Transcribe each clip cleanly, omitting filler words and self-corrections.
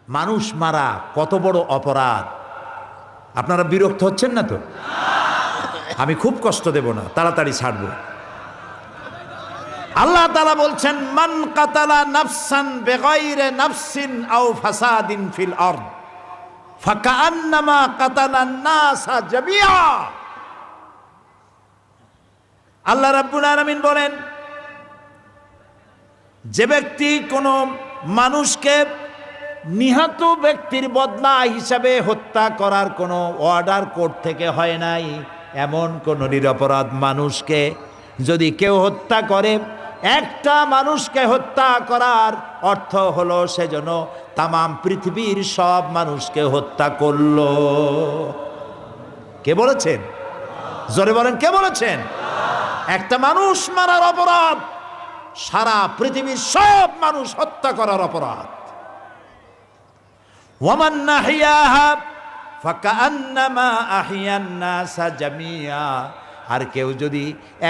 মানুষ মারা কত বড় অপরাধ। আপনারা বিরক্ত হচ্ছেন না তো? আমি খুব কষ্ট দেব না, তাড়াতাড়ি ছাড়বো। আল্লাহ তাআলা বলছেন, মান কাতালা নাফসান বিগাইরি নাফসিন আও ফাসাদিন ফিল আরদ ফাকান্নামা কাতালান নাসা জামিআ। আল্লাহ রাব্বুল আলামিন বলেন, যে ব্যক্তি কোনো মানুষকে নিহত ব্যক্তির বদলা হিসাবে হত্যা করার কোনো অর্ডার কোর্ট থেকে হয় নাই, এমন কোন নিরপরাধ মানুষকে যদি কেউ হত্যা করে, একটা মানুষকে হত্যা করার অর্থ হলো সেজন্য তামাম পৃথিবীর সব মানুষকে হত্যা করলো। কে বলেছেন? জোরে বলেন, কে বলেছেন? একটা মানুষ মারার অপরাধ সারা পৃথিবীর সব মানুষ হত্যা করার অপরাধ। ওয়ামান নাহিয়াহা ফাকান্নামা আহইয়ান নাসা জামিআ। আর কেউ যদি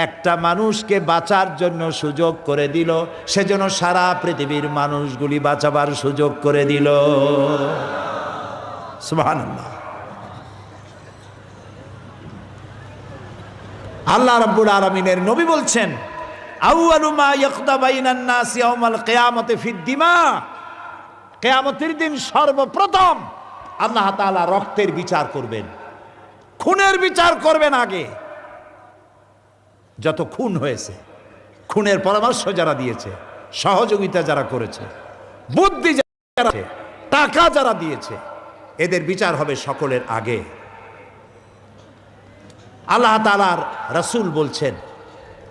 একটা মানুষকে বাঁচার জন্য সুযোগ করে দিল, সেজন্য সারা পৃথিবীর মানুষগুলি বাঁচাবার সুযোগ করে দিল। সুবহানাল্লাহ। আল্লাহ রাব্বুল আলামিনের নবী বলছেন, আউয়ালু মা ইয়াকদা বাইনান নাস ইয়াউমাল কিয়ামতি ফিদ দিমা। কিয়ামতের দিন সর্বপ্রথম আল্লাহ তাআলা রক্তের বিচার করবেন, খুনের বিচার করবেন। আগে যত খুন হয়েছে, খুনের পরামর্শ যারা দিয়েছে, সহযোগিতা যারা করেছে, বুদ্ধি যারা, টাকা যারা দিয়েছে, এদের বিচার হবে সকলের আগে। আল্লাহ তাআলার রাসূল বলছেন,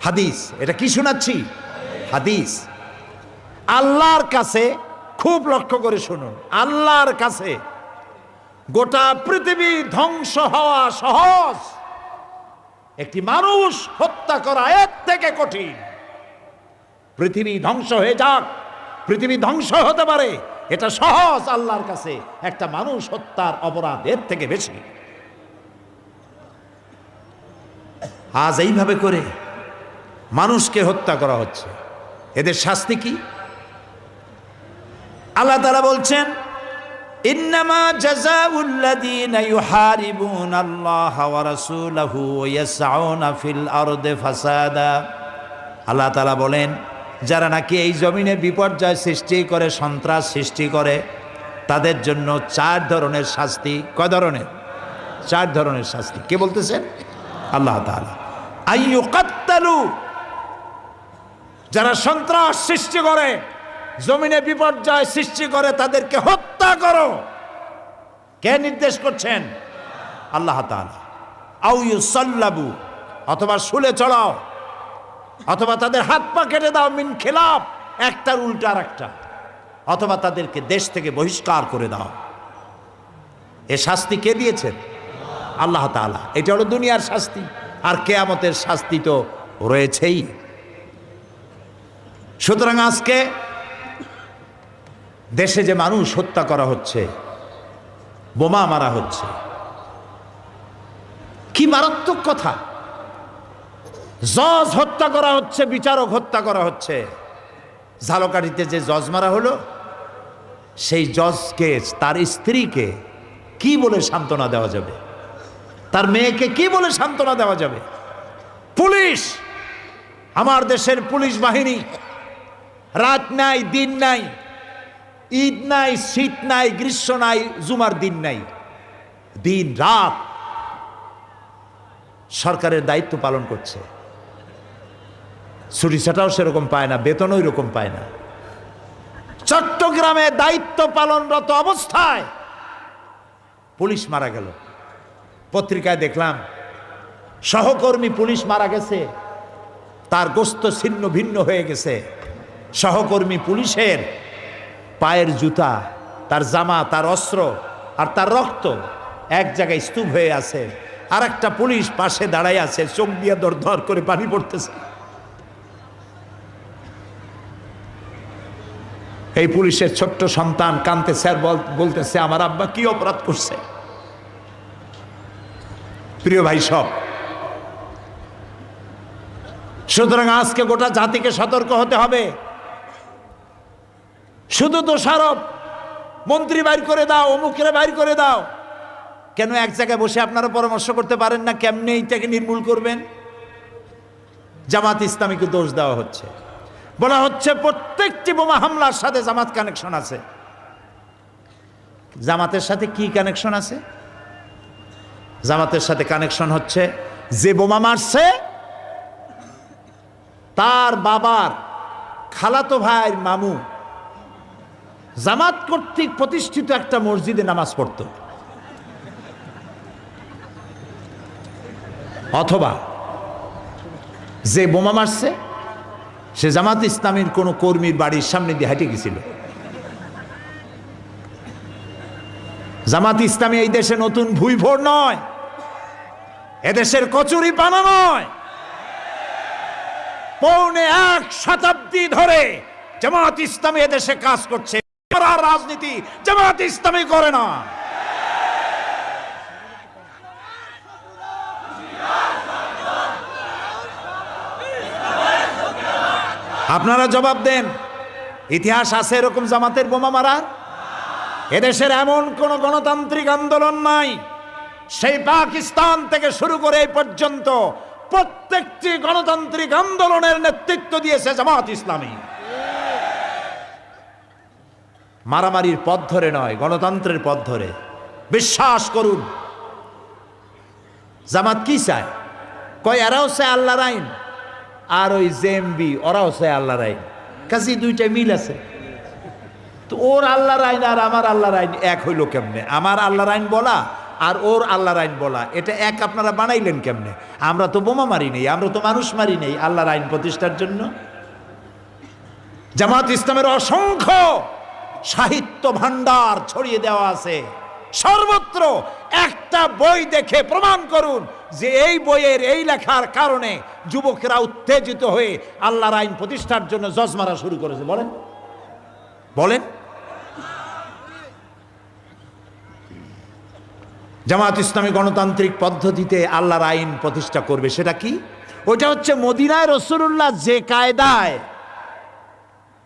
হাদিস, এটা কি শোনাচ্ছি? হাদিস। আল্লাহর কাছে, খুব লক্ষ্য করে শুনুন, আল্লাহর কাছে গোটা পৃথিবী ধ্বংস হওয়া সহজ, একটি মানুষ হত্যা করা এর থেকে কঠিন। পৃথিবী ধ্বংস হয়ে যাক, পৃথিবী ধ্বংস হতে পারে, এটা সহজ আল্লাহর কাছে। একটা মানুষ হত্যার অপরাধ এর থেকে বেশি। আজ এইভাবে করে মানুষকে হত্যা করা হচ্ছে, এদের শাস্তি কি? আল্লাহ তাআলা বলছেন, ইন্নামা জাযাউল লাযীনা ইউহারিবুনাল্লাহা ওয়া রাসূলাহু ওয়া ইয়াসআউনা ফিল আরদি ফাসাদা। আল্লাহ তাআলা বলেন, যারা নাকি এই জমিনে বিপর্যয় সৃষ্টি করে, সন্ত্রাস সৃষ্টি করে, তাদের জন্য 4 ধরনের শাস্তি। কয় ধরনের? 4 ধরনের শাস্তি। কে বলতেছেন? আল্লাহ তাআলা। আইয়ুকাত্তালু, যারা সন্ত্রাস সৃষ্টি করে, জমিনে বিপর্যয় সৃষ্টি করে, তাদেরকে হত্যা করো। কে নির্দেশ করছেন? আল্লাহ তাআলা। আও ইউসাল্লাবু, অথবা শুলে চড়াও, অথবা তাদের হাত পা কেটে দাও, মিন খিলাফ, একটার উল্টা আর একটা, অথবা তাদেরকে দেশ থেকে বহিষ্কার করে দাও। এ শাস্তি কে দিয়েছেন? আল্লাহ তাআলা। এটা হলো দুনিয়ার শাস্তি, আর কিয়ামতের শাস্তি তো রয়েছেই। সুতরাং আজকে দেশে যে মানুষ হত্যা করা হচ্ছে, বোমা মারা হচ্ছে, কি মারাত্মক কথা। জজ হত্যা করা হচ্ছে, বিচারক হত্যা করা হচ্ছে। ঝালকাঠিতে যে জজ মারা হলো, সেই জজকে, তার স্ত্রীকে কি বলে সান্ত্বনা দেওয়া যাবে? তার মেয়েকে কি বলে সান্ত্বনা দেওয়া যাবে? পুলিশ, আমার দেশের পুলিশ বাহিনী, রাত নাই, দিন নাই, ঈদ নাই, শীত নাই, গ্রীষ্ম নাই, জুমার দিন নাই, দিন রাত সরকারের দায়িত্ব পালন করছে। ছুটি ছাটাও সেরকম পায় না, বেতনও এরকম পায় না। চট্টগ্রামে দায়িত্ব পালনরত অবস্থায় পুলিশ মারা গেল। পত্রিকায় দেখলাম সহকর্মী পুলিশ মারা গেছে, তার গোস্ত ছিন্ন ভিন্ন হয়ে গেছে। সহকর্মী পুলিশের পায়ের জুতা, তার জামা, তার অস্ত্র আর তার রক্ত এক জায়গায় স্তূপ হয়ে আছে। আর একটা পুলিশ পাশে দাঁড়ায় আছে, চোখ দিয়ে দর দর করে পানি পড়তেছে। এই পুলিশের ছোট্ট সন্তান কাঁদতেছে আর বলতেছে, আমার আব্বা কি অপরাধ করছে। প্রিয় ভাই সব, সুতরাং আজকে গোটা জাতিকে সতর্ক হতে হবে। শুধু দোষারোপ, মন্ত্রী বাইর করে দাও, অমুকরে বাইর করে দাও। কেন এক জায়গায় বসে আপনারা পরামর্শ করতে পারেন না কেমনে এইটাকে নির্মূল করবেন? জামাত ইসলামীকে দোষ দেওয়া হচ্ছে, বলা হচ্ছে প্রত্যেকটি বোমা হামলার সাথে জামাত কানেকশন আছে। জামাতের সাথে কি কানেকশন আছে? জামাতের সাথে কানেকশন হচ্ছে যে বোমা মারছে তার বাবার খালাতো ভাইয়ের মামু জামাত কর্তৃক প্রতিষ্ঠিত একটা মসজিদে নামাজ পড়ত, অথবা যে বোমা মারছে সে জামাত ইসলামীর কোন কর্মীর বাড়ির সামনে দিয়ে হেঁটে গেছিল। জামাত ইসলামী এই দেশে নতুন ভুইভোর নয়, এদেশের কচুরি পানা নয়। পৌনে 1 শতাব্দী ধরে জামাত ইসলামী এদেশে কাজ করছে, রাজনীতি জামাত ইসলামী করে না। আপনারা জবাব দেন, ইতিহাস আছে এরকম জামাতের বোমা মারা? এদেশের এমন কোন গণতান্ত্রিক আন্দোলন নাই, সেই পাকিস্তান থেকে শুরু করে এই পর্যন্ত প্রত্যেকটি গণতান্ত্রিক আন্দোলনের নেতৃত্ব দিয়েছে জামাত ইসলামী। মারামারির পথ ধরে নয়, গণতন্ত্রের পথ ধরে। বিশ্বাস করুন, জামাত কি চায়? কয় এরাও চায় আল্লাহর আইন, আর ওই জেএমবি ওরাও চায় আল্লাহর আইন, কাজে দুইটা মিল আছে। তো ওর আল্লাহর আইন আর আমার আল্লাহর আইন এক হইল কেমনে? আমার আল্লাহর আইন বলা আর ওর আল্লাহর আইন বলা, এটা এক আপনারা বানাইলেন কেমনে? আমরা তো বোমা মারি নেই, আমরা তো মানুষ মারি নেই আল্লাহর আইন প্রতিষ্ঠার জন্য। জামাত ইসলামের অসংখ্য সাহিত্য ভান্ডার ছড়িয়ে দেওয়া আছে সর্বত্র। একটা বই দেখে প্রমাণ করুন যে এই বইয়ের এই লেখার কারণে যুবকেরা উত্তেজিত হয়ে আল্লাহর আইন প্রতিষ্ঠার জন্য জজ মারা শুরু করেছে। বলেন বলেন। জামাত ইসলামী গণতান্ত্রিক পদ্ধতিতে আল্লাহর আইন প্রতিষ্ঠা করবে, সেটা কি? ওইটা হচ্ছে মদিনায় রাসূলুল্লাহ যে কায়দায়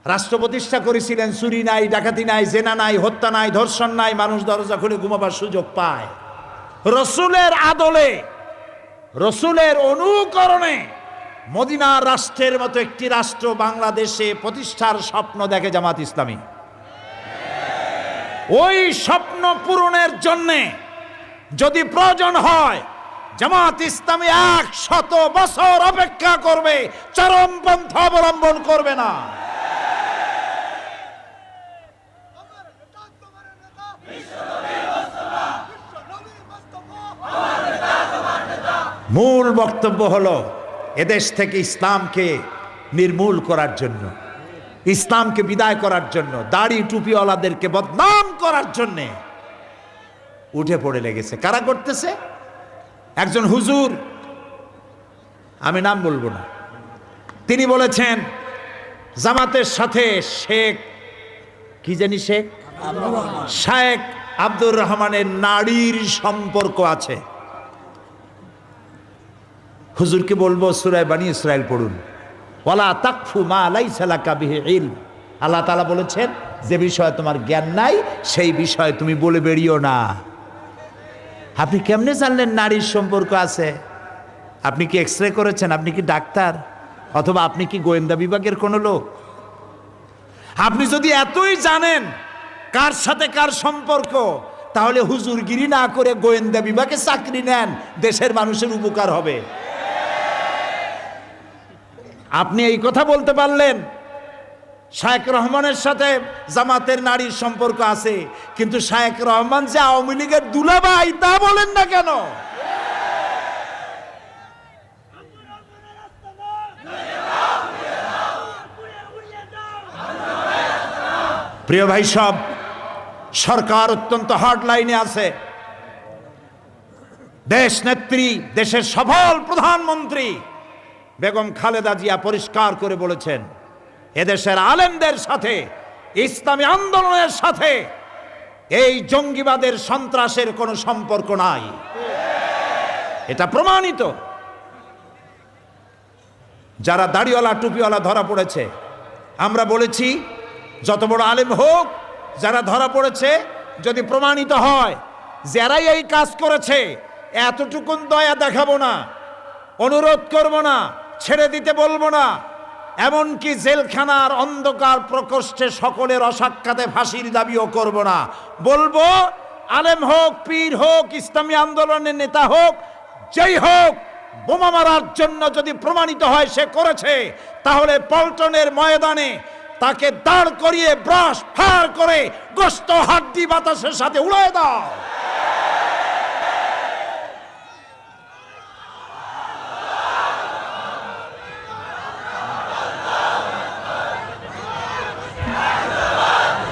রাষ্ট্র প্রতিষ্ঠা করেছিলেন, চুরি নাই, ডাকাতি নাই, জেনা নাই, হত্যা নাই, ধর্ষণ নাই, মানুষ দরজা খুলে ঘুমাবার সুযোগ পায়। রসুলের আদলে, রসুলের অনুকরণে মদিনা রাষ্ট্রের মতো একটি রাষ্ট্র বাংলাদেশে প্রতিষ্ঠার স্বপ্ন দেখে জামাত ইসলামী। ওই স্বপ্ন পূরণের জন্যে যদি প্রয়োজন হয় জামাত ইসলামী 100 বছর অপেক্ষা করবে, চরমপন্থা অবলম্বন করবে না। মূল বক্তব্য হলো এদেশ থেকে ইসলামকে নির্মূল করার জন্য, ইসলামকে বিদায় করার জন্য, দাড়ি টুপিওয়ালাদেরকে বদনাম করার জন্যে উঠে পড়ে লেগেছে। কারা করতেছে? একজন হুজুর, আমি নাম বলবো না, তিনি বলেছেন জামাতের সাথে শেখ কি জানি শেখ আব্দুর রহমানের নারীর সম্পর্ক আছে। হুজুরকে বলবো সূরা বনী ইসরাইল পড়ুন, ওয়ালা তাকফু মা লাইসা লাকা বিহি ইলম। আল্লাহ তাআলা বলেছেন যে বিষয়ে তোমার জ্ঞান নাই সেই বিষয়ে তুমি বলে বেরিও না। আপনি কেমনে জানলেন নারীর সম্পর্ক আছে? আপনি কি এক্সরে করেছেন? আপনি কি ডাক্তার? অথবা আপনি কি গোয়েন্দা বিভাগের কোনো লোক? আপনি যদি এতই জানেন কার সাথে কার সম্পর্ক, তাহলে হুজুরগিরি না করে গোয়েন্দা বিভাগে চাকরি নেন, দেশের মানুষের উপকার হবে। আপনি এই কথা বলতে পারলেন শায়েখ রহমানের সাথে জামাতের নারীর সম্পর্ক আছে, কিন্তু শায়েখ রহমান যে আওয়ামী লীগের দুলাভাই তা বলেন না কেন? প্রিয় ভাই সব, সরকার অত্যন্ত হার্ড লাইনে আছে। দেশ নেত্রী, দেশের সফল প্রধানমন্ত্রী বেগম খালেদা জিয়া পরিষ্কার করে বলেছেন এদেশের আলেমদের সাথে, ইসলামী আন্দোলনের সাথে এই জঙ্গিবাদের সন্ত্রাসের কোনো সম্পর্ক নাই। এটা প্রমাণিত। যারা দাড়িওয়ালা টুপিওয়ালা ধরা পড়েছে, আমরা বলেছি যত বড় আলেম হোক যারা ধরা পড়েছে, যদি প্রমাণিত হয় যারাই এই কাজ করেছে, এতটুকুন দয়া দেখাবো না, অনুরোধ করব না, ছেড়ে দিতে বলবো না, এমনকি জেলখানার অন্ধকার প্রকোষ্ঠে সকলের অসাক্ষাতে ফাঁসির দাবিও করব না। বলবো আলেম হোক, পীর হোক, ইসলামী আন্দোলনের নেতা হোক, যেই হোক, বোমা মারার জন্য যদি প্রমাণিত হয় সে করেছে, তাহলে পল্টনের ময়দানে তাকে দাঁড় করিয়ে ব্রাশ ফায়ার করে গোশত হাড্ডি বাতাসের সাথে উড়িয়ে দাও।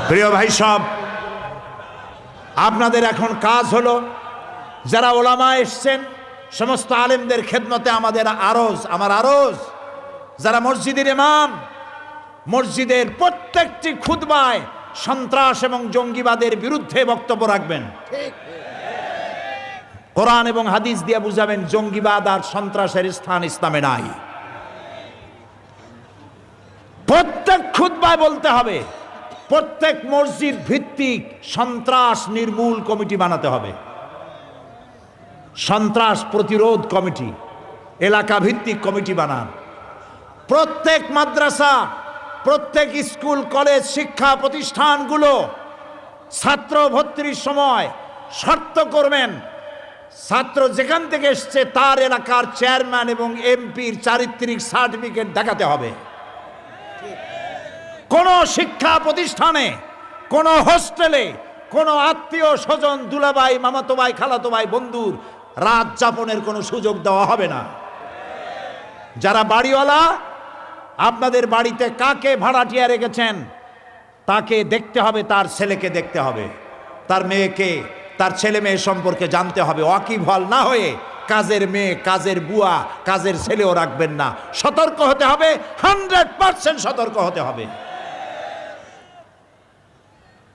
প্রিয় ভাই সব, আপনাদের এখন কাজ হলো, যারা ওলামা এসছেন সমস্ত আলেমদের খেদমতে আমার আরজ, যারা মসজিদের ইমাম, মসজিদের প্রত্যেকটি খুতবায় সন্ত্রাস এবং জঙ্গিবাদের বিরুদ্ধে বক্তব্য রাখবেন। কোরআন এবং হাদিস দিয়ে বুঝাবেন জঙ্গিবাদ আর সন্ত্রাসের স্থান ইসলামে নাই। প্রত্যেক খুতবায় বলতে হবে, প্রত্যেক মসজিদ ভিত্তিক সন্ত্রাস নির্মূল কমিটি বানাতে হবে, সন্ত্রাস প্রতিরোধ কমিটি, এলাকা ভিত্তিক কমিটি বানান। প্রত্যেক মাদ্রাসা, প্রত্যেক স্কুল কলেজ শিক্ষা প্রতিষ্ঠানগুলো ছাত্র ভর্তির সময় শর্ত করবেন, ছাত্র যেখান থেকে এসছে তার এলাকার চেয়ারম্যান এবং এমপির চারিত্রিক সার্টিফিকেট দেখাতে হবে। কোন শিক্ষা প্রতিষ্ঠানে, কোন হোস্টেলে, কোন আত্মীয় স্বজন, দুলাভাই, মামাতো ভাই, খালাতো ভাই, বন্ধুর রাত যাপনের কোনো সুযোগ দেওয়া হবে না। যারা বাড়িওয়ালা, আপনাদের বাড়িতে কাকে ভাড়াটিয়া রেখেছেন তাকে দেখতে হবে, তার ছেলেকে দেখতে হবে, তার মেয়েকে, তার ছেলে মেয়ে সম্পর্কে জানতে হবে। ওয়াকিবহাল না হয়ে কাজের মেয়ে, কাজের বুয়া, কাজের ছেলেও রাখবেন না। সতর্ক হতে হবে, 100% সতর্ক হতে হবে।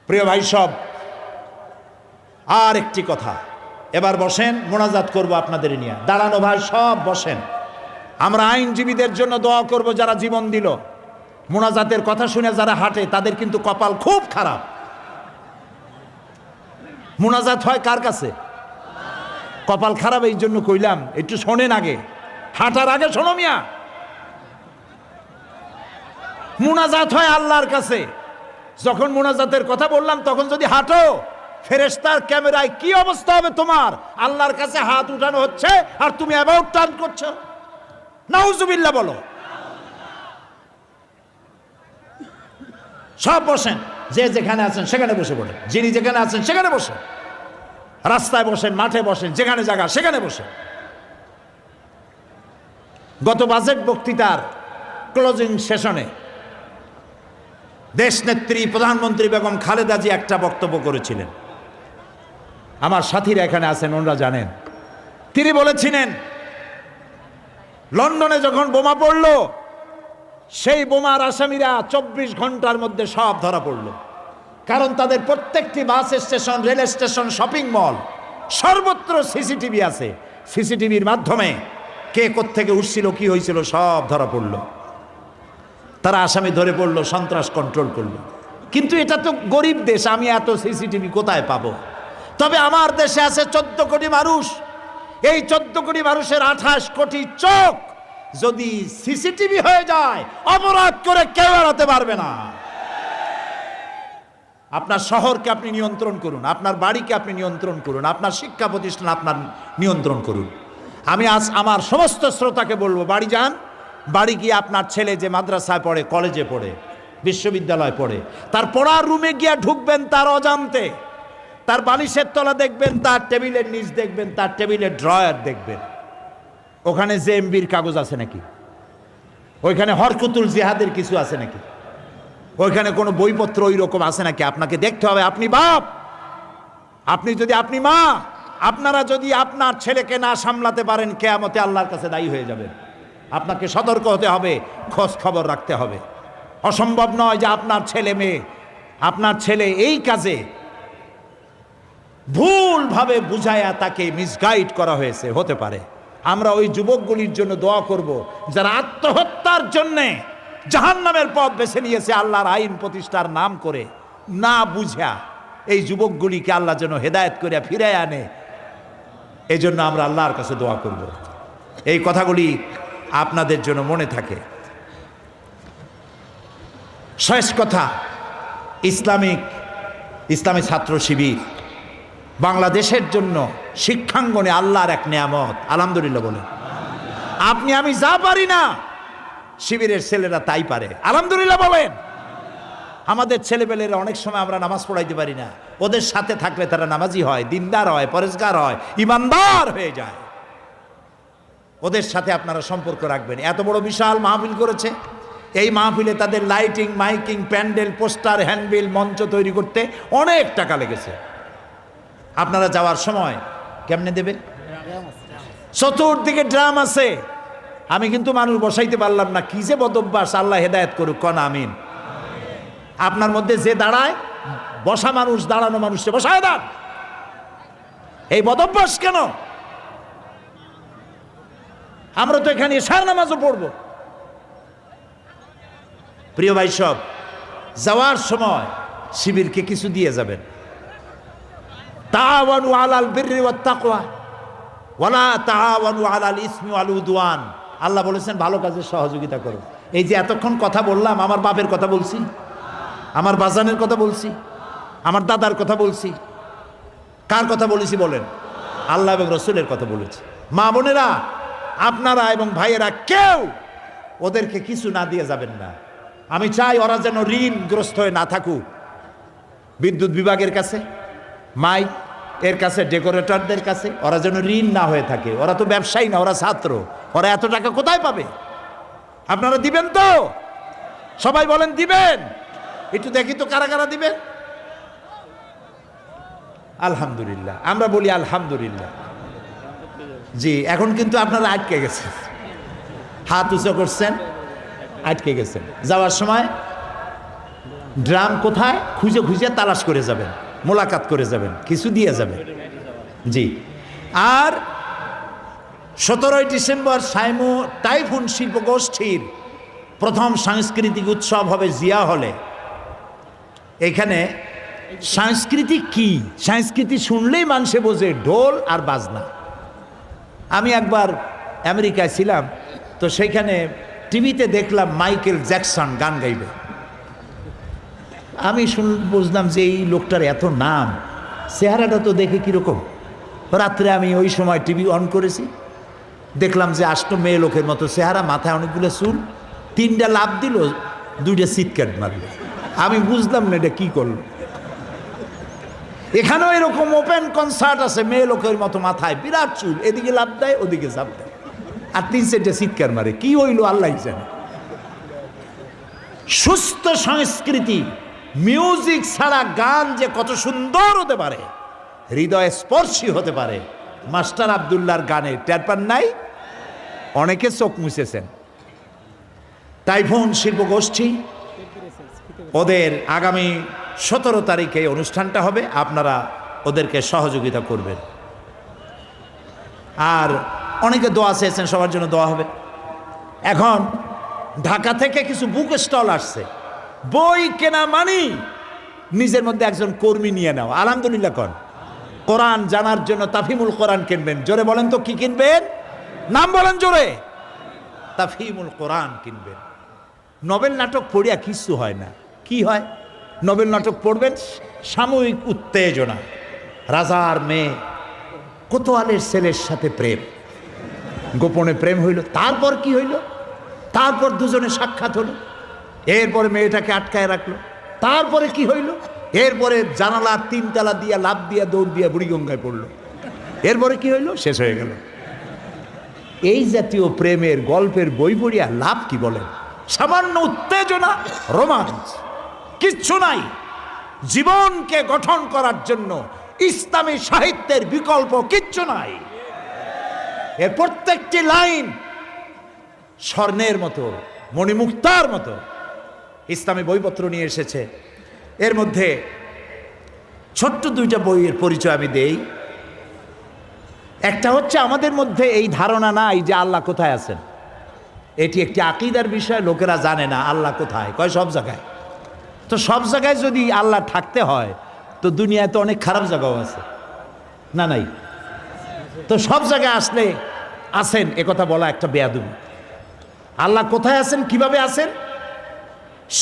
প্রিয় ভাই সব, আর একটি কথা, এবার বসেন, মোনাজাত করব আপনাদের নিয়ে। দাঁড়ানো ভাই সব বসেন। আমরা আইনজীবীদের জন্য দোয়া করব যারা জীবন দিল। মোনাজাতের কথা শুনে যারা হাঁটে তাদের কিন্তু কপাল খুব খারাপ। মোনাজাত হয় কার কাছে? কপাল খারাপ এই জন্য কইলাম, একটু শোনেন আগে, হাঁটার আগে শোনো মিয়া। মোনাজাত হয় আল্লাহর কাছে। যখন মোনাজাতের কথা বললাম তখন যদি হাঁটো, ফেরেশতার ক্যামেরায় কি অবস্থা হবে তোমার? আল্লাহর কাছে হাত উঠানো হচ্ছে আর তুমি অ্যাবাউট টার্ন করছো। নাউজুবিল্লাহ বলো। সব বসেন, যে যেখানে আছেন সেখানে বসে পড়েন, যিনি যেখানে আছেন সেখানে বসেন, রাস্তায় বসেন, মাঠে বসেন, যেখানে জায়গা সেখানে বসেন। গত বাজেট বক্তৃতার ক্লোজিং সেশনে দেশনেত্রী প্রধানমন্ত্রী বেগম খালেদা জি একটা বক্তব্য করেছিলেন। আমার সাথীরা এখানে আছেন, ওনারা জানেন। তিনি বলেছিলেন লন্ডনে যখন বোমা পড়ল, সেই বোমার আসামিরা 24 ঘন্টার মধ্যে সব ধরা পড়ল। কারণ তাদের প্রত্যেকটি bus station, rail station, shopping mall, সর্বত্র সিসিটিভি আছে। সিসিটিভির মাধ্যমে কে কোত্থেকে উঠছিল, কি হয়েছিল সব ধরা পড়ল। তারা আসামি ধরে পড়লো, সন্ত্রাস কন্ট্রোল করলো। কিন্তু এটা তো গরিব দেশ, আমি এত সিসিটিভি কোথায় পাবো? তবে আমার দেশে আছে 14 কোটি মানুষ। এই 14 কোটি মানুষের 28 কোটি চোখ যদি সিসিটিভি হয়ে যায়, অপরাধ করে কেউ এড়াতে পারবে না। আপনার শহরকে আপনি নিয়ন্ত্রণ করুন, আপনার বাড়িকে আপনি নিয়ন্ত্রণ করুন, আপনার শিক্ষা প্রতিষ্ঠান আপনার নিয়ন্ত্রণ করুন। আমি আজ আমার সমস্ত শ্রোতাকে বলবো, বাড়ি যান, বাড়ি গিয়ে আপনার ছেলে যে মাদ্রাসায় পড়ে, কলেজে পড়ে, বিশ্ববিদ্যালয়ে পড়ে, তার পড়ার রুমে গিয়ে ঢুকবেন তার অজান্তে। তার বালিশের তলা দেখবেন, তার টেবিলের নিচ দেখবেন, তার টেবিলের ড্রয়ার দেখবেন। ওখানে জেএমবির কাগজ আছে নাকি? ওইখানে হরকুতুল জিহাদের কিছু আছে নাকি? ওইখানে কোনো বইপত্র ওই রকম আছে নাকি? আপনাকে দেখতে হবে। আপনি বাপ, আপনি মা, আপনারা যদি আপনার ছেলেকে না সামলাতে পারেন, কিয়ামতে আল্লাহর কাছে দায়ী হয়ে যাবেন। আপনাকে সতর্ক হতে হবে, খোঁজ খবর রাখতে হবে। অসম্ভব নয় যে আপনার ছেলে এই কাজে ভুলভাবে বুঝায়া তাকে মিসগাইড করা হয়েছে, হতে পারে। আমরা ওই যুবকগুলির জন্য দোয়া করব যারা আত্মহত্যার জন্যে জাহান্নামের পথ বেছে নিয়েছে, আল্লাহর আইন প্রতিষ্ঠার নাম করে না বুঝা এই যুবকগুলিকে আল্লাহ যেন হেদায়েত করে ফিরায় আনে, এই জন্য আমরা আল্লাহর কাছে দোয়া করব। এই কথাগুলি আপনাদের জন্য মনে থাকে। শেষ কথা, ইসলামী ছাত্র শিবির বাংলাদেশের জন্য শিক্ষাঙ্গনে আল্লাহর এক নেয়ামত। আলহামদুলিল্লাহ বলে। আপনি আমি যা পারি না, শিবিরের ছেলেরা তাই পারে। আলহামদুলিল্লাহ বলেন। আমাদের ছেলেপেলেরা অনেক সময় আমরা নামাজ পড়াইতে পারি না, ওদের সাথে থাকলে তারা নামাজি হয়, দিনদার হয়, পরেজগার হয়, ইমানদার হয়ে যায়। ওদের সাথে আপনারা সম্পর্ক রাখবেন। এত বড় বিশাল মাহফিল করেছে, এই মাহফিলে তাদের lighting, miking, pandal, poster, handbill, মঞ্চ তৈরি করতে অনেক টাকা লেগেছে। আপনারা যাওয়ার সময় কেমনে দেবে? চতুর্দিকে ড্রাম আছে। আমি কিন্তু মানুষ বসাইতে পারলাম না, কি যে বদভ্যাস। আল্লাহ হেদায়েত করুক, কোন আমিন। আপনার মধ্যে যে দাঁড়ায়, বসা মানুষ দাঁড়ানো মানুষকে বসায় দেন। এই বদভ্যাস কেন? আমরা তো এখানে এশার নামাজও পড়ব। প্রিয় ভাই সব, যাওয়ার সময় শিবিরকে কিছু দিয়ে যাবেন। তাআওয়ানু আলাল বিররি ওয়াত তাকওয়া ওয়ালা তাআওয়ানু আলাল ইসমি ওয়াল উদওয়ান। আল্লাহ বলেছেন ভালো কাজে সহযোগিতা করো। এই যে এতক্ষণ কথা বললাম, আমার বাপের কথা বলছি, আমার বাজানের কথা বলছি, আমার দাদার কথা বলছি। কার কথা বলেছি বলেন? আল্লাহ এবং রসুলের কথা বলেছি। মা বোনেরা, আপনারা এবং ভাইয়েরা কেউ ওদেরকে কিছু না দিয়ে যাবেন না। আমি চাই ওরা যেন ঋণগ্রস্ত হয়ে না থাকুক। বিদ্যুৎ বিভাগের কাছে, মাইক এর কাছে, ডেকোরেটরদের কাছে ওরা যেন ঋণ না হয়ে থাকে। ওরা তো ব্যবসায়ী না, ওরা ছাত্র। ওরা এত টাকা কোথায় পাবে? আপনারা দিবেন তো? সবাই বলেন দিবেন। একটু দেখি তো কারা কারা দিবেন। আলহামদুলিল্লাহ, আমরা বলি আলহামদুলিল্লাহ। জি, এখন কিন্তু আপনারা আটকে গেছেন, হাত উঁচু করছেন, আটকে গেছেন। যাওয়ার সময় ড্রাম কোথায় খুঁজে খুঁজে তালাশ করে যাবেন, মোলাকাত করে যাবেন, কিছু দিয়ে যাবেন। জি। আর 17ই ডিসেম্বর সাইমু টাইফুন শিল্পগোষ্ঠীর প্রথম সাংস্কৃতিক উৎসব হবে জিয়া হলে। এখানে সংস্কৃতি কি? সংস্কৃতি শুনলেই মানুষে বোঝে ঢোল আর বাজনা। আমি একবার আমেরিকায় ছিলাম, তো সেইখানে টিভিতে দেখলাম মাইকেল জ্যাকসন গান গাইবে। আমি বুঝলাম যে এই লোকটার এত নাম, চেহারাটা তো দেখে কীরকম। রাত্রে আমি ওই সময় টিভি অন করেছি, দেখলাম যে আষ্ট মেয়ে লোকের মতো চেহারা, মাথায় অনেকগুলো চুল, 3টা লাফ দিল, 2টা চিৎকার মারল। আমি বুঝলাম না এটা কি করলো। এখানেও এরকম ওপেন কনসার্ট আছে, মেয়ে লোকের মতো মাথায় বিরাট চুল, এদিকে লাফ দেয়, ওদিকে চাপ দেয়, আর 3-4টা চিৎকার মারে। কি হইল আল্লাহ জানে। সুস্থ সংস্কৃতি, মিউজিক ছাড়া গান যে কত সুন্দর হতে পারে, হৃদয় স্পর্শী হতে পারে, মাস্টার আব্দুল্লাহর গানে টের পান নাই? অনেকে চোখ মুছেছেন। টাইফুন শিল্পগোষ্ঠী, ওদের আগামী 17 তারিখে অনুষ্ঠানটা হবে। আপনারা ওদেরকে সহযোগিতা করবেন। আর অনেকে দোয়া চেয়েছেন, সবার জন্য দোয়া হবে। এখন ঢাকা থেকে কিছু বুক স্টল আসছে। বই কেনা মানি নিজের মধ্যে একজন কর্মী নিয়ে নাও। আলহামদুলিল্লাহ কন। কোরআন জানার জন্য তাফহিমুল কোরআন কিনবেন। জোরে বলেন তো কি কিনবেন? নাম বলেন জোরে। তাফহিমুল কোরআন কিনবেন। নবেল নাটক পড়িয়া কিছু হয় না। কি হয়? নবেল নাটক পড়বেন, সাময়িক উত্তেজনা, রাজার মেয়ে কোতোয়ালের ছেলের সাথে প্রেম, গোপনে প্রেম হইল। তারপর কি হইল? তারপর দুজনে সাক্ষাৎ হলো, এরপরে মেয়েটাকে আটকায় রাখলো। তারপরে কি হইল? এরপরে জানালা 3 তালা দিয়া লাফ দিয়া দৌড় দিয়া বুড়িগঙ্গায় পড়লো। এরপরে কি হইল? শেষ হয়ে গেল। এই জাতীয় প্রেমের গল্পের বই পড়িয়া লাভ কি বলেন? সামান্য উত্তেজনা, রোমাঞ্চ, কিচ্ছু নাই। জীবনকে গঠন করার জন্য ইসলামী সাহিত্যের বিকল্প কিচ্ছু নাই। এর প্রত্যেকটি লাইন স্বর্ণের মতো, মণিমুক্তার মতো। ইসলামী বইপত্র নিয়ে এসেছে। এর মধ্যে ছোট্ট 2টা বইয়ের পরিচয় আমি দেই। একটা হচ্ছে, আমাদের মধ্যে এই ধারণা নাই যে আল্লাহ কোথায় আছেন। এটি একটি আকীদার বিষয়, লোকেরা জানে না আল্লাহ কোথায়, কয় সব জায়গায়। তো সব জায়গায় যদি আল্লাহ থাকতে হয় তো দুনিয়ায় তো অনেক খারাপ জায়গাও আছে, না নাই? তো সব জায়গায় আসলে আছেন একথা বলা একটা বেয়াদবি। আল্লাহ কোথায় আছেন, কিভাবে আছেন,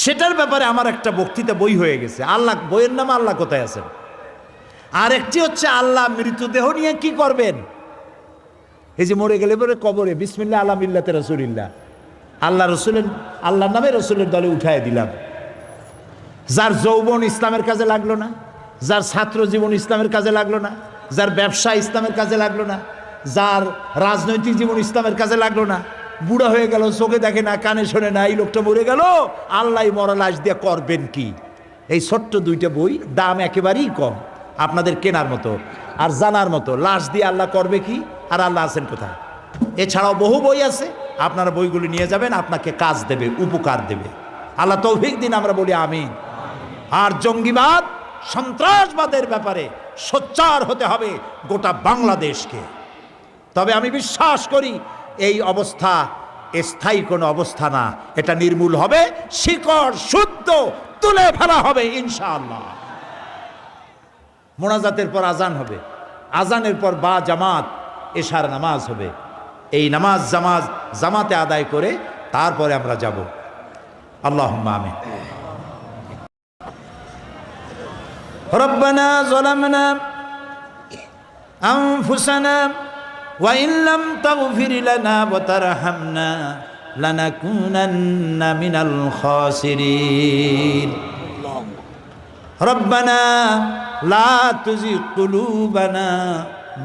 সেটার ব্যাপারে আমার একটা বক্তৃতা বই হয়ে গেছে। আল্লাহ, বইয়ের নাম আল্লাহ কোথায় আছেন। আর একটি হচ্ছে আল্লাহ মৃতদেহ নিয়ে কি করবেন। এই যে মরে গেলে পরে কবরে বিসমিল্লাহ আলা মিল্লাতে রাসূলিল্লাহ, আল্লাহ রসুলের, আল্লাহর নামে রসুলের দলে উঠায় দিলাম। যার যৌবন ইসলামের কাজে লাগলো না, যার ছাত্র জীবন ইসলামের কাজে লাগলো না, যার ব্যবসা ইসলামের কাজে লাগলো না, যার রাজনৈতিক জীবন ইসলামের কাজে লাগলো না, বুড়া হয়ে গেল, চোখে দেখে না, কানে শোনে না, এই লোকটা মরে গেল, আল্লাহ মরা লাশ দিয়ে করবেন কি। এই ছোট্ট দুইটা বই, দাম একেবারেই কম, আপনাদের কেনার মতো আর জানার মতো। লাশ দিয়ে আল্লাহ করবে কি, আর আল্লাহ আছেন কোথায়। এছাড়াও বহু বই আছে, আপনারা বইগুলি নিয়ে যাবেন, আপনাকে কাজ দেবে, উপকার দেবে। আল্লাহ তৌফিক দিন, আমরা বলি আমিন। আর জঙ্গিবাদ, সন্ত্রাসবাদের ব্যাপারে সোচ্চার হতে হবে গোটা বাংলাদেশকে। তবে আমি বিশ্বাস করি এই অবস্থা স্থায়ী কোনো অবস্থা না, এটা নির্মূল হবে, শিকড় শুদ্ধ তুলে ফেলা হবে ইনশাআল্লাহ। মোনাজাতের পর আজান হবে, আজানের পর বা জামাত এশার নামাজ হবে। এই নামাজ জামাতে আদায় করে তারপরে আমরা যাব। আল্লাহুম্মা আমিন। রব্বানা যালামনা আনফুসানা ওয়া ইন লাম তাগফির লানা ওয়া তারহামনা লানাকুনান্না মিনাল খাসিরিন। রব্বানা লা তুযিগ কুলুবানা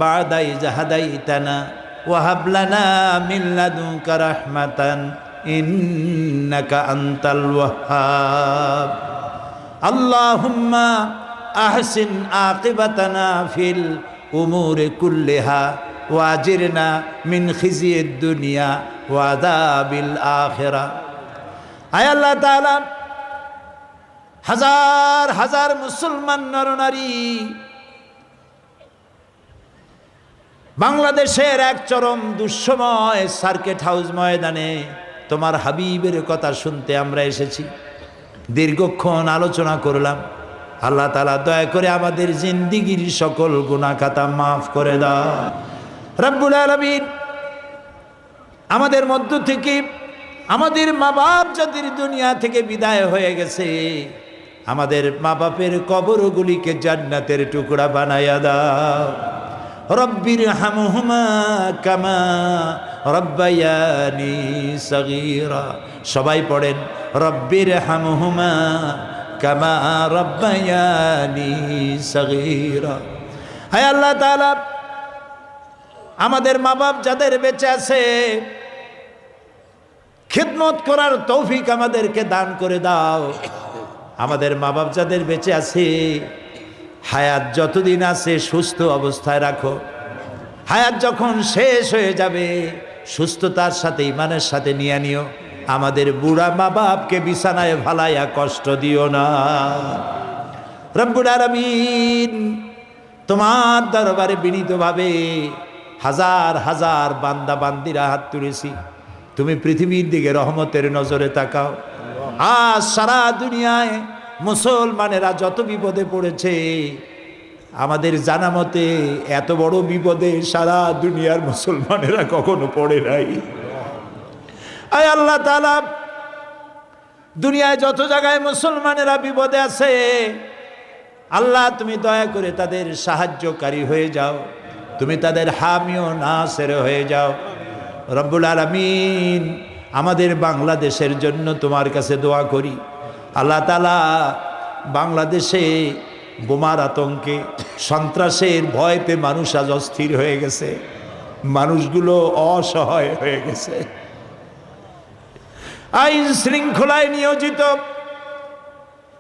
বা'দা ইয হাদাইতানা ওয়া হাব লানা মিন লাদুনকা রাহমাতান ইন্নাকা আনতাল ওয়াহ্হাব। আল্লাহুম্মা আহসিন আকিবাতানা ফিল উমুরি কুল্লিহা ওয়া আজিরনা মিন খিজিয়িদ দুনিয়া ওয়া আযাবিল আখিরাহ। আয় আল্লাহ তাআলা, হাজার হাজার মুসলমান নরনারী বাংলাদেশের এক চরম দুঃসময় সার্কিট হাউস ময়দানে তোমার হাবিবের কথা শুনতে আমরা এসেছি। দীর্ঘক্ষণ আলোচনা করলাম। আল্লাহ তাআলা দয়া করে আমাদের জিন্দিগির সকল গুনাহ খাতা মাফ করে দাও রব্বুল আলামিন। আমাদের মধ্য থেকে আমাদের মা বাপ যাদের দুনিয়া থেকে বিদায় হয়ে গেছে, আমাদের মা বাপের কবরগুলিকে জান্নাতের টুকরা বানায়া দাও। রব্বির হামহুমা কামা রব্বায়ানি সগীরা। সবাই পড়েন রব্বির হামহুমা কামা রব্বায়ানি সগীরা। হায় আল্লাহ তাআলা, আমাদের মা বাপ যাদের বেঁচে আছে খিদমত করার তৌফিক আমাদেরকে দান করে দাও। আমাদের মা বাপ যাদের বেঁচে আছে, হায়াত যতদিন আছে সুস্থ অবস্থায় রাখো। হায়াত যখন শেষ হয়ে যাবে সুস্থতার সাথে ইমানের সাথে নিয়ে নিও। আমাদের বুড়া মা বাপকে বিছানায় ভালাইয়া কষ্ট দিও না রব্বুল আলামিন। তোমার দরবারে বিনীতভাবে হাজার হাজার বান্দা বান্দিরা হাত তুলেছি, তুমি পৃথিবীর দিকে রহমতের নজরে তাকাও। আজ সারা দুনিয়ায় মুসলমানেরা যত বিপদে পড়েছে, আমাদের জানা মতে এত বড় বিপদে সারা দুনিয়ার মুসলমানেরা কখনো পড়ে নাই। আয় আল্লাহ তাআলা, দুনিয়ায় যত জায়গায় মুসলমানেরা বিপদে আছে, আল্লাহ তুমি দয়া করে তাদের সাহায্যকারী হয়ে যাও, তুমি তাদের হামি ও নাসির হয়ে যাও রব্বুল আলামিন। আমাদের বাংলাদেশের জন্য তোমার কাছে দোয়া করি। আল্লাহ তাআলা, বাংলাদেশে বোমার আতঙ্কে সন্ত্রাসের ভয়তে মানুষ আজ অস্থির হয়ে গেছে, মানুষগুলো অসহায় হয়ে গেছে। আইন শৃঙ্খলায় নিয়োজিত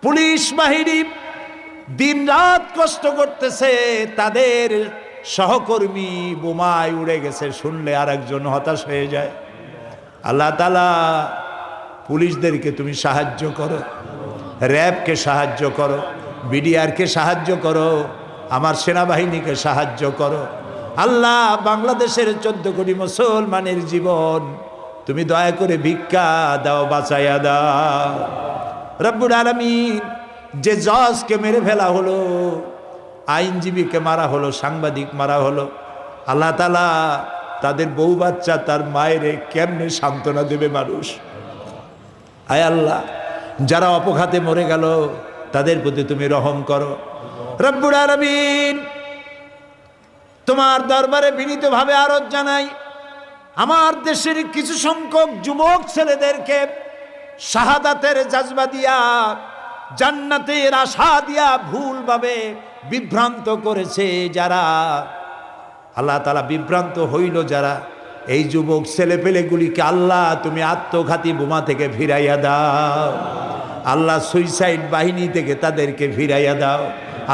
পুলিশ বাহিনী দিন রাত কষ্ট করতেছে, তাদের সহকর্মী বোমায় উড়ে গেছে শুনলে আর একজন হতাশ হয়ে যায়। আল্লাহ তাআলা, পুলিশদেরকে তুমি সাহায্য করো, র্যাবকে সাহায্য করো, বিডিআরকে সাহায্য করো, আমার সেনাবাহিনীকে সাহায্য করো। আল্লাহ, বাংলাদেশের 14 কোটি মুসলমানের জীবন তুমি দয়া করে ভিক্ষা দাও, বাঁচাইয়া দাও। রব্বুল আলামিন যে জজকে মেরে ফেলা হলো, আইনজীবীকে মারা হলো, সাংবাদিক মারা হলো, আল্লাহ তাআলা তাদের বউ বাচ্চা তার মায়ের কেমনে সান্ত্বনা দেবে মানুষ? আয় আল্লাহ, যারা অপঘাতে মরে গেল তাদের প্রতি তুমি রহম করো। রব্বুল আলামিন তোমার দরবারে বিনীতভাবে আরজ জানাই, আমার দেশের কিছু সংখ্যক যুবক ছেলেদেরকে শাহাদাতের জাজবা দিয়া, জান্নাতের আশা দিয়া ভুলভাবে বিভ্রান্ত করেছে যারা, আল্লাহ তাআলা বিভ্রান্ত হইল যারা, এই যুবক ছেলেপেলেগুলিকে আল্লাহ তুমি আত্মঘাতী বোমা থেকে ফিরাইয়া দাও। আল্লাহ সুইসাইড বাহিনী থেকে তাদেরকে ফিরাইয়া দাও।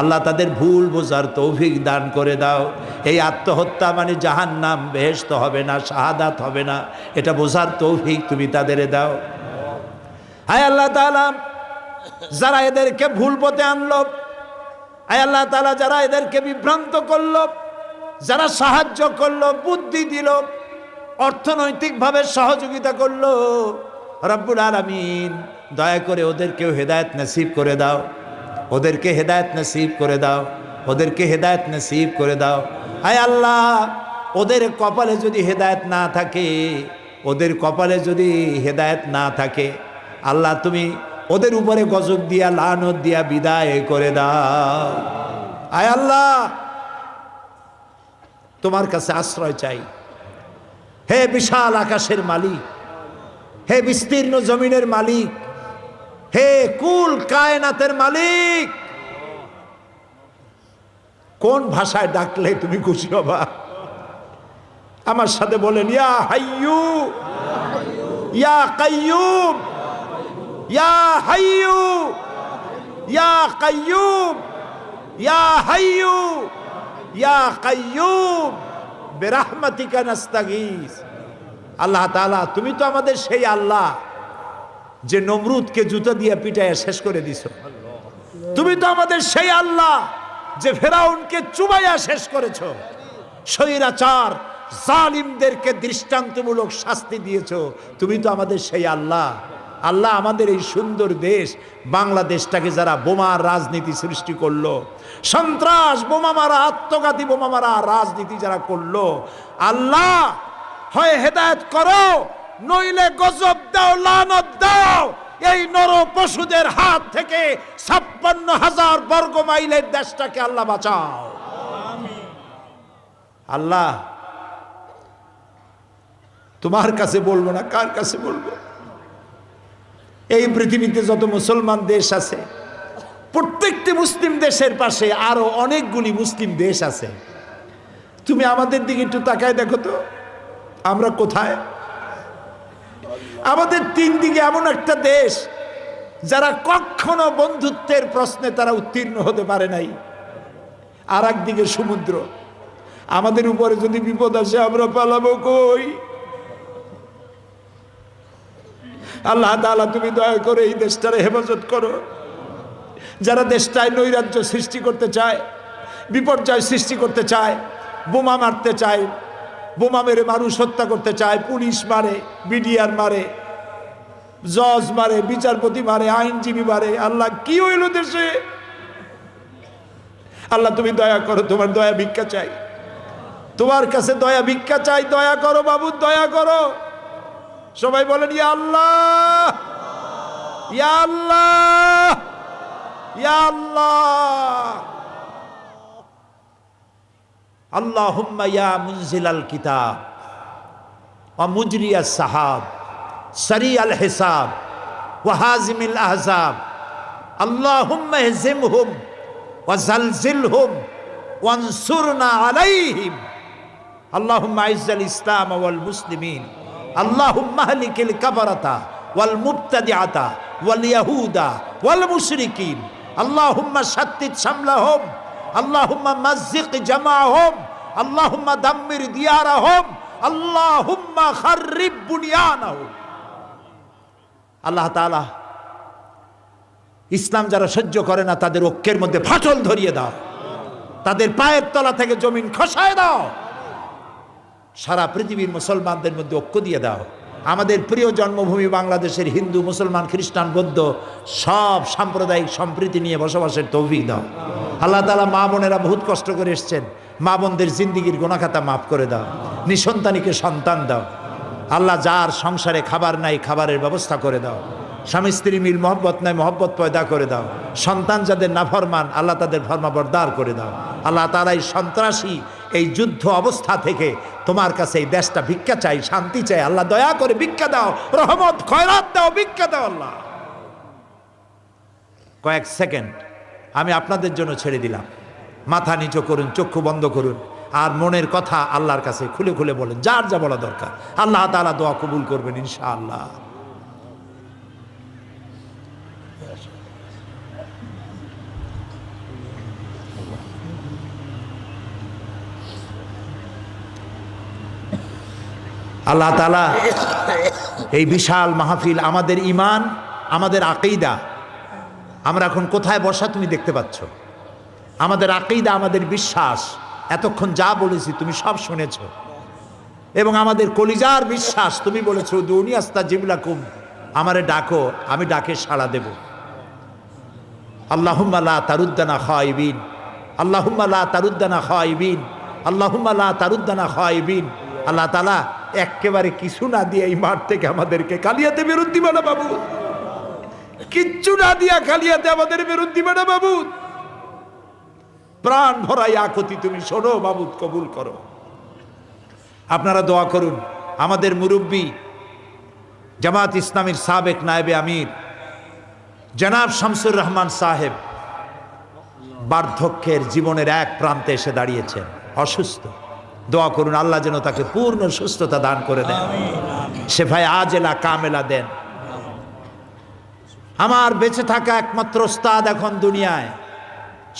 আল্লাহ তাদের ভুল বোঝার তৌফিক দান করে দাও। এই আত্মহত্যা মানে জাহান্নাম, বেহেশত হবে না, শাহাদাত হবে না, এটা বোঝার তৌফিক তুমি তাদের দাও। হায় আল্লাহ তাআলা, যারা এদেরকে ভুল পথে আনলো, হায় আল্লাহ তাআলা যারা এদেরকে বিভ্রান্ত করলো, যারা সাহায্য করলো, বুদ্ধি দিল, অর্থনৈতিকভাবে সহযোগিতা করলো, রব্বুল আলামিন দয়া করে ওদেরকেও হেদায়েত নসিব করে দাও, ওদেরকে হেদায়েত নসিব করে দাও, ওদেরকে হেদায়েত নসিব করে দাও। হায় আল্লাহ, ওদের কপালে যদি হেদায়েত না থাকে, ওদের কপালে যদি হেদায়েত না থাকে, আল্লাহ তুমি ওদের উপরে গজব দিয়া, লানত দিয়া বিদায় করে দাও। হায় আল্লাহ, তোমার কাছে আশ্রয় চাই। হে বিশাল আকাশের মালিক, হে বিস্তীর্ণ জমিনের মালিক, হে কুল কায়নাতের মালিক, কোন ভাষায় ডাকলে তুমি খুশি হবা? আমার সাথে বলেন, ইয়া হাইয়ু ইয়া কাইয়ুম, ইয়া হাইয়ু ইয়া কাইয়ুম, ইয়া হাইয়ু ইয়া কাইয়ুম বিরহমাতিকা নাস্তাগীস। আল্লাহ তাআলা, তুমি তো আমাদের সেই আল্লাহ যে নমরুদকে জুতা দিয়ে পিটাইয়া শেষ করে দিছো। তুমি তো আমাদের সেই আল্লাহ যে ফেরাউনকে চুবাইয়া শেষ করেছো। স্বৈরাচার জালিমদেরকে দৃষ্টান্তমূলক শাস্তি দিয়েছো। তুমি তো আমাদের সেই আল্লাহ। আল্লাহ, আমাদের এই সুন্দর দেশ বাংলাদেশটাকে যারা বোমার রাজনীতি সৃষ্টি করলো, সন্ত্রাস বোমা মারা, আত্মঘাতী বোমা মারা রাজনীতি যারা করলো, আল্লাহ হয় হেদায়েত করো, নইলে গজব দাও, লানত দাও। এই নর পশুদের হাত থেকে 56,000 বর্গ মাইলের দেশটাকে আল্লাহ বাঁচাও। আল্লাহ, তোমার কাছে বলবো না, কার কাছে বলবো? এই পৃথিবীতে যত মুসলমান দেশ আছে, প্রত্যেকটি মুসলিম দেশের পাশে আরো অনেকগুলি মুসলিম দেশ আছে। তুমি আমাদের দিকে একটু তাকায় দেখো তো, আমরা কোথায়? আমাদের তিন দিকে এমন একটা দেশ যারা কখনো বন্ধুত্বের প্রশ্নে তারা উত্তীর্ণ হতে পারে নাই, আর একদিকে সমুদ্র। আমাদের উপরে যদি বিপদ আসে আমরা পালাবো কই? আল্লাহ তাআলা, তুমি দয়া করে এই দেশটারে হেফাজত করো। যারা দেশটায় নৈরাজ্য সৃষ্টি করতে চায়, বিপর্যয় সৃষ্টি করতে চায়, বোমা মারতে চায়, বোমা মেরে মানুষ হত্যা করতে চায়, পুলিশ মারে, বিডিআর মারে, জজ মারে, বিচারপতি মারে, আইনজীবী মারে, আল্লাহ কি হইল দেশে? আল্লাহ তুমি দয়া করো, তোমার দয়া ভিক্ষা চাই, তোমার কাছে দয়া ভিক্ষা চাই। দয়া করো বাবু, দয়া করো। সবাই বলেন, ইয়া আল্লাহ, ইয়া আল্লাহ, ইয়া আল্লাহ। আল্লাহুম্মা ইয়া মুনজিলাল কিতাব ওয়া মুজরিয়াস সাহাব সারিয়াল হিসাব ওয়া হাজিমিল আহজাব, আল্লাহুম্মা ইহজিমহুম ওয়া জালজিলহুম ওয়ানসুরনা আলাইহিম, আল্লাহুম্মা ইজ্জাল ইসলাম ওয়াল মুসলিমিন, আল্লাহুম্মা আহলিকিল কাফারাতা ওয়াল মুবতাদিআতা ওয়াল ইয়াহুদা ওয়াল মুশরিকিন, আল্লাহুম্মা শাত্তিত শামলাহুম, আল্লাহুম্মা মাযজিক জামাআহুম, আল্লাহুম্মা দাম্মির দিয়ারাহুম, আল্লাহুম্মা খাররিব বুনিয়ানাহুম। আল্লাহ তাআলা, ইসলাম যারা সহ্য করে না তাদের ঐক্যের মধ্যে ফাটল ধরিয়ে দাও, তাদের পায়ের তলা থেকে জমিন খসায় দাও, সারা পৃথিবীর মুসলমানদের মধ্যে ঐক্য দিয়ে দাও। আমাদের প্রিয় জন্মভূমি বাংলাদেশের হিন্দু, মুসলমান, খ্রিস্টান, বৌদ্ধ সব সাম্প্রদায়িক সম্প্রীতি নিয়ে বসবাসের তৌফিক দাও। আল্লাহ তাআলা মা বোনেরা বহুত কষ্ট করে এসছেন, মা বোনদের জিন্দিগির গোনাখাতা মাফ করে দাও। নিঃসন্তানীকে সন্তান দাও। আল্লাহ যার সংসারে খাবার নাই খাবারের ব্যবস্থা করে দাও। স্বামী স্ত্রী মিল মহব্বত নাই মহব্বত পয়দা করে দাও। সন্তান যাদের নাফরমান আল্লাহ তাদের ফরমাবরদার করে দাও। আল্লাহ তাআলা এই সন্ত্রাসী এই যুদ্ধ অবস্থা থেকে তোমার কাছে এই দেশটা ভিক্ষা চাই, শান্তি চাই। আল্লাহ দয়া করে ভিক্ষা দাও, রহমত খয়রাত দাও, ভিক্ষা দাও। আল্লাহ কয়েক সেকেন্ড আমি আপনাদের জন্য ছেড়ে দিলাম। মাথা নিচু করুন, চক্ষু বন্ধ করুন, আর মনের কথা আল্লাহর কাছে খুলে খুলে বলেন, যার যা বলা দরকার। আল্লাহ তাআলা দোয়া কবুল করবেন ইনশাআল্লাহ। আল্লাহ তাআলা এই বিশাল মাহফিল, আমাদের ঈমান, আমাদের আকীদা, আমরা এখন কোথায় বসা তুমি দেখতে পাচ্ছ। আমাদের আকীদা, আমাদের বিশ্বাস, এতক্ষণ যা বলেছি তুমি সব শুনেছ, এবং আমাদের কলিজার বিশ্বাস তুমি বলেছো উদুনি আস্তাজিব লাকুম, আমারে ডাকো আমি ডাকে সাড়া দেব। আল্লাহুম্মা লা তারুদ্দানা খায়বিন, আল্লাহুম্মা লা তারুদ্দানা খায়বিন, আল্লাহুম্মা লা তারুদ্দানা খায়বিন। আল্লাহ তাআলা একেবারে কিছু না দিয়ে এই মাঠ থেকে আমাদেরকে কালিয়াতে বেরোত দিবা না বাবু, কিচ্ছু না দিয়া কালিয়াতে আমাদের বেরোত দিবা না বাবু। প্রাণ ভরাই আকতি তুমি শোনো বাবু, কবুল করো। আপনারা দোয়া করুন। আমাদের মুরব্বী জামাত ইসলামীর সাবেক নায়েবে আমির জনাব শামসুর রহমান সাহেব বার্ধক্যের জীবনের এক প্রান্তে এসে দাঁড়িয়েছেন, অসুস্থ। দোয়া করুন আল্লাহ যেন তাকে পূর্ণ সুস্থতা দান করে দেন, শেফায়ে আজেলা কামেলা দেন। আমার বেঁচে থাকা একমাত্র ওস্তাদ এখন দুনিয়ায়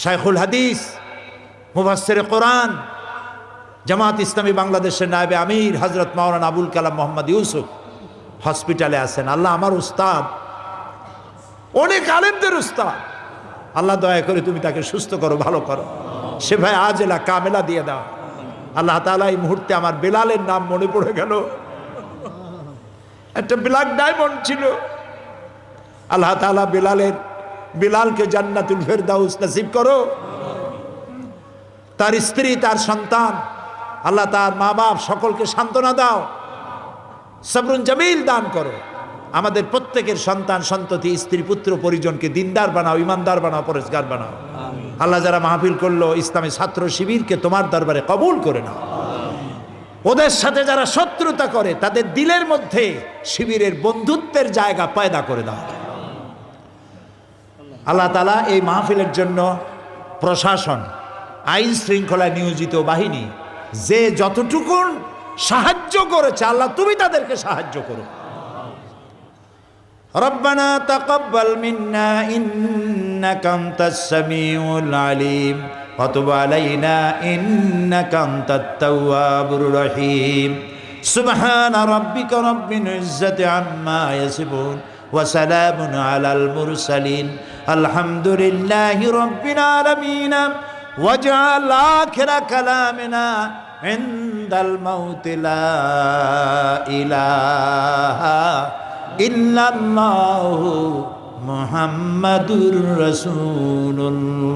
শাইখুল হাদিস, মুফাসসিরে কোরআন, জামাত ইসলামী বাংলাদেশের নায়েবে আমির হযরত মাওলানা আবুল কালাম মোহাম্মদ ইউসুফ হসপিটালে আছেন। আল্লাহ আমার উস্তাদ, অনেক আলেমদের উস্তাদ, আল্লাহ দয়া করে তুমি তাকে সুস্থ করো, ভালো করো, শেফায়ে আজেলা কামেলা দিয়ে দাও। আল্লাহ তাআলা এই মুহূর্তে আমার বেলালের নাম মনে পড়ে গেল, একটা ব্ল্যাক ডায়মন্ড ছিল। আল্লাহ তাআলা বেলালকে জান্নাতুল ফেরদাউস নসিব করো, তার স্ত্রী, তার সন্তান, আল্লাহ তার মা বাপ সকলকে সান্ত্বনা দাও, সবরুন জামিল দান করো। আমাদের প্রত্যেকের সন্তান সন্ততি, স্ত্রী পুত্র পরিজনকে দিনদার বানাও, ইমানদার বানাও, পরেশগার বানাও। আল্লাহ যারা মাহফিল করলো ইসলামী ছাত্র শিবিরকে তোমার দরবারে কবুল করে নাও। ওদের সাথে যারা শত্রুতা করে তাদের দিলের মধ্যে শিবিরের বন্ধুত্বের জায়গা পয়দা করে দাও। আল্লাহ তাআলা এই মাহফিলের জন্য প্রশাসন, আইন শৃঙ্খলায় নিয়োজিত বাহিনী যে যতটুকু সাহায্য করেছে আল্লাহ তুমি তাদেরকে সাহায্য করো। রব্বানা তাকাব্বাল মিন্না ইন্নাকা আনতাস সামিউল আলিম ওয়া তুব আলাইনা ইন্নাকা আনতাত তাওয়াবুর রহিম। সুবহানা রাব্বিকা রাব্বিল ইজ্জাতি আম্মা ইয়াসিফুন ওয়া সালামুন আলাল মুরসালিন আলহামদুলিল্লাহি রাব্বিল আলামিন। ওয়াজআল আখিরা কালামিনা ইনদাল মাউতি লা ইলাহা ইল্লাল্লাহু মুহাম্মাদুর রাসূলুল্লাহ।